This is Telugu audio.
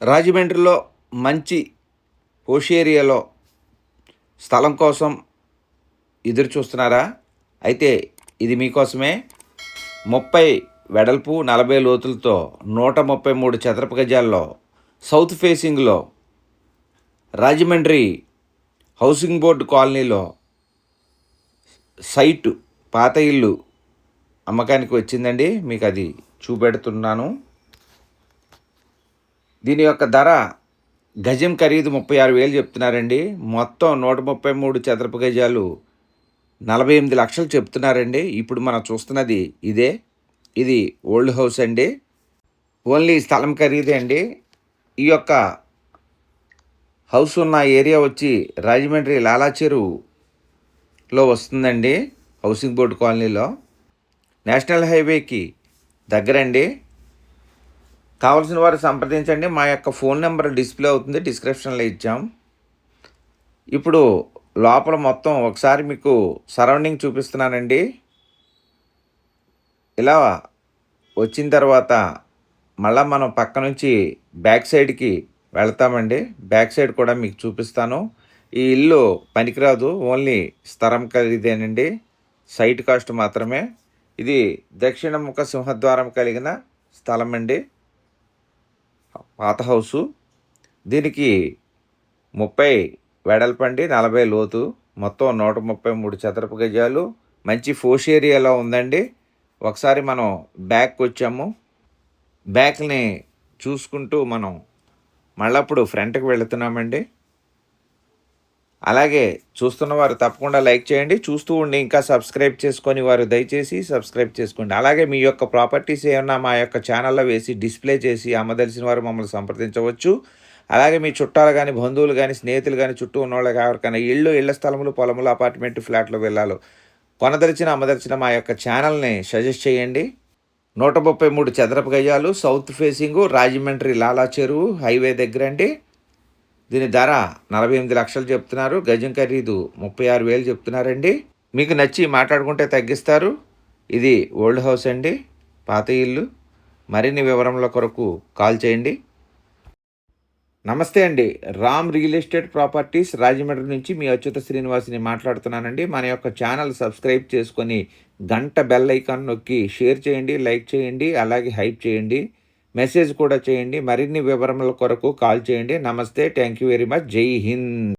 రాజమండ్రిలో మంచి పోష్ ఏరియాలో స్థలం కోసం ఎదురు చూస్తున్నారా? అయితే ఇది మీకోసమే. 30 వెడల్పు, 40 లోతులతో 133 చదరపు గజాల్లో సౌత్ ఫేసింగ్లో రాజమండ్రి హౌసింగ్ బోర్డు కాలనీలో సైటు, పాత ఇల్లు అమ్మకానికి వచ్చిందండి. మీకు అది చూపెడుతున్నాను. దీని యొక్క ధర గజం ఖరీదు 36,000 చెప్తున్నారండి. మొత్తం 133 చదరపు గజాలు 48 లక్షలు చెప్తున్నారండి. ఇప్పుడు మనం చూస్తున్నది ఇదే. ఇది ఓల్డ్ హౌస్ అండి. ఓన్లీ స్థలం ఖరీదే అండి. ఈ యొక్క హౌస్ ఉన్న ఏరియా వచ్చి రాజమండ్రి లాలా చెరువులో వస్తుందండి. హౌసింగ్ బోర్డు కాలనీలో నేషనల్ హైవేకి దగ్గరండి. కావాల్సిన వారు సంప్రదించండి. మా యొక్క ఫోన్ నెంబర్ డిస్ప్లే అవుతుంది, డిస్క్రిప్షన్లో ఇచ్చాం. ఇప్పుడు లోపల మొత్తం ఒకసారి మీకు సరౌండింగ్ చూపిస్తున్నానండి. ఇలా వచ్చిన తర్వాత మళ్ళీ మనం పక్క నుంచి బ్యాక్ సైడ్కి వెళ్తామండి. బ్యాక్ సైడ్ కూడా మీకు చూపిస్తాను. ఈ ఇల్లు పనికిరాదు, ఓన్లీ స్థలం ఖరీదేనండి, సైట్ కాస్ట్ మాత్రమే. ఇది దక్షిణ ముఖ సింహద్వారం కలిగిన స్థలం అండి, పాత హౌసు. దీనికి 30 వెడల్పండి, 40 లోతు, మొత్తం 133 చదరపు గజాలు. మంచి ఫోష్ ఏరియాలో ఉందండి. ఒకసారి మనం బ్యాక్ వచ్చాము. బ్యాక్ని చూసుకుంటూ మనం మళ్ళప్పుడు ఫ్రంట్కి వెళుతున్నామండి. అలాగే చూస్తున్న వారు తప్పకుండా లైక్ చేయండి. చూస్తూ ఉండి ఇంకా సబ్స్క్రైబ్ చేసుకొని వారు దయచేసి సబ్స్క్రైబ్ చేసుకోండి. అలాగే మీ యొక్క ప్రాపర్టీస్ ఏమన్నా మా యొక్క ఛానల్లో వేసి డిస్ప్లే చేసి అమ్మదలిసిన వారు మమ్మల్ని సంప్రదించవచ్చు. అలాగే మీ చుట్టాలు కానీ, బంధువులు కానీ, స్నేహితులు కానీ, చుట్టూ ఉన్న వాళ్ళకి ఎవరికైనా ఇళ్ల స్థలములు, పొలములు, అపార్ట్మెంట్, ఫ్లాట్లు, విల్లాలు కొనదలిచిన, అమ్మదలిచిన మా యొక్క ఛానల్ని సజెస్ట్ చేయండి. 133 చదరపు గజాలు, సౌత్ ఫేసింగు, రాజమండ్రి లాలా చెరువు హైవే దగ్గర అండి. దీని ధర 48 లక్షలు చెప్తున్నారు. గజం ఖరీదు 36,000 చెప్తున్నారండి. మీకు నచ్చి మాట్లాడుకుంటే తగ్గిస్తారు. ఇది ఓల్డ్ హౌస్ అండి, పాత ఇల్లు. మరిన్ని వివరముల కొరకు కాల్ చేయండి. నమస్తే అండి. Ram real estate properties Rajahmundry నుంచి మీ అచ్యుత శ్రీనివాసిని మాట్లాడుతున్నానండి. మన యొక్క ఛానల్ సబ్స్క్రైబ్ చేసుకొని గంట బెల్ ఐకాన్ నొక్కి షేర్ చేయండి, లైక్ చేయండి, అలాగే హైప్ చేయండి, మెసేజ్ కూడా చేయండి. మరిన్ని వివరముల కొరకు కాల్ చేయండి. నమస్తే, థ్యాంక్ యూ వెరీ మచ్. జై హింద్.